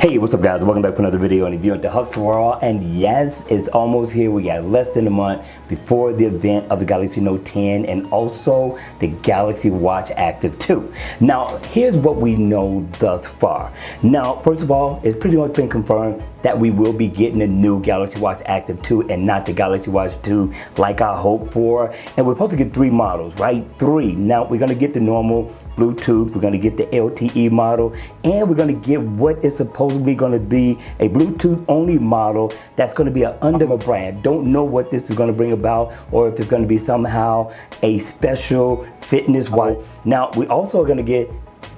Hey, what's up guys? Welcome back for another video and review into Huck's World. And yes, it's almost here. We got less than a month before the event of the Galaxy Note 10 and also the Galaxy Watch Active 2. Now, here's what we know thus far. Now, first of all, it's pretty much been confirmed that we will be getting a new Galaxy Watch Active 2 and not the Galaxy Watch 2 like I hoped for. And we're supposed to get 3 models, right? 3. Now, we're going to get the normal Bluetooth, we're going to get the LTE model, and we're going to get what is supposedly going to be a Bluetooth only model that's going to be under a brand. Don't know what this is going to bring about or if it's going to be somehow a special fitness watch. Now, we also are going to get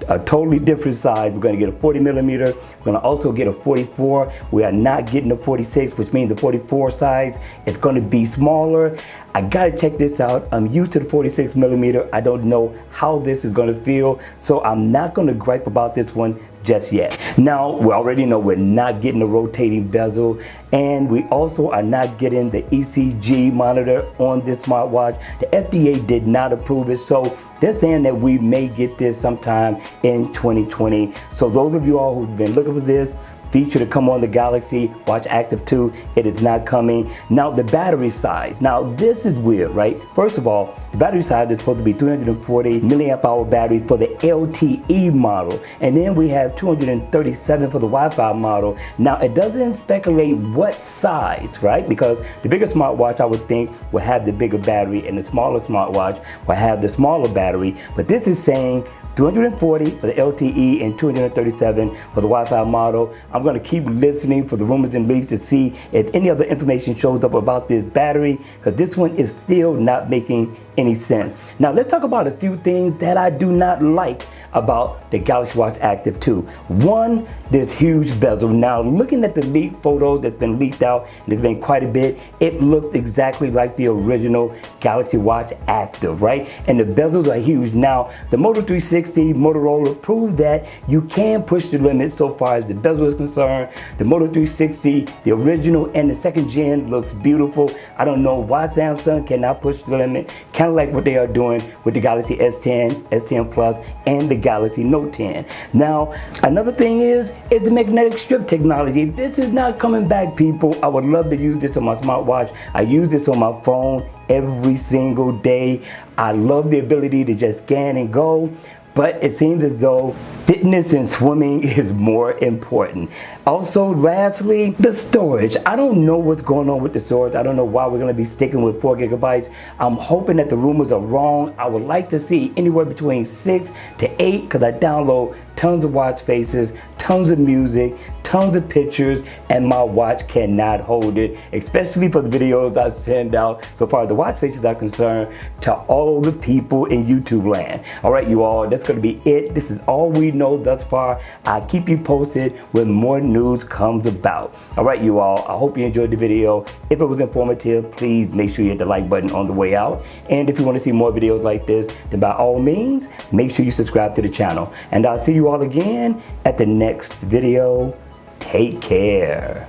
a totally different size. We're going to get a 40 millimeter. We're going to also get a 44. We are not getting a 46, which means the 44 size is going to be smaller. I got to check this out. I'm used to the 46 millimeter. I don't know how this is going to feel, so I'm not going to gripe about this one just yet. Now, we already know we're not getting a rotating bezel, and we also are not getting the ECG monitor on this smartwatch. The FDA did not approve it, so they're saying that we may get this sometime in 2020. So those of you all who've been looking for this feature to come on the Galaxy Watch Active 2, it is not coming. Now, the battery size. Now, this is weird, right? First of all, the battery size is supposed to be 340 milliamp hour battery for the LTE model. And then we have 237 for the Wi-Fi model. Now, it doesn't speculate what size, right? Because the bigger smartwatch, I would think, will have the bigger battery, and the smaller smartwatch will have the smaller battery. But this is saying 240 for the LTE and 237 for the Wi-Fi model. I'm going to keep listening for the rumors and leaks to see if any other information shows up about this battery, because this one is still not making any sense. Now, let's talk about a few things that I do not like about the Galaxy Watch Active 2. One, this huge bezel. Now, looking at the leaked photos that's been leaked out, and there's been quite a bit, it looks exactly like the original Galaxy Watch Active, right? And the bezels are huge. Now, the Moto 360 Motorola proved that you can push the limit so far as the bezel is concerned. The Moto 360, the original and the second gen, looks beautiful. I don't know why Samsung cannot push the limit, kind of like what they are doing with the Galaxy S10, S10 Plus, and the Galaxy Note 10. Now, another thing is the magnetic strip technology. This is not coming back, people. I would love to use this on my smartwatch. I use this on my phone every single day. I love the ability to just scan and go, but it seems as though fitness and swimming is more important. Also, lastly, the storage. I don't know what's going on with the storage. I don't know why we're going to be sticking with 4 gigabytes. I'm hoping that the rumors are wrong. I would like to see anywhere between 6 to 8, because I download tons of watch faces, tons of music, tons of pictures, and my watch cannot hold it, especially for the videos I send out, so far as the watch faces are concerned, to all the people in YouTube land. All right, you all, that's going to be it. This is all we know thus far. I'll keep you posted when more news comes about. All right, you all, I hope you enjoyed the video. If it was informative, please make sure you hit the like button on the way out. And if you want to see more videos like this, then by all means, make sure you subscribe to the channel. And I'll see you all again at the next video. Take care.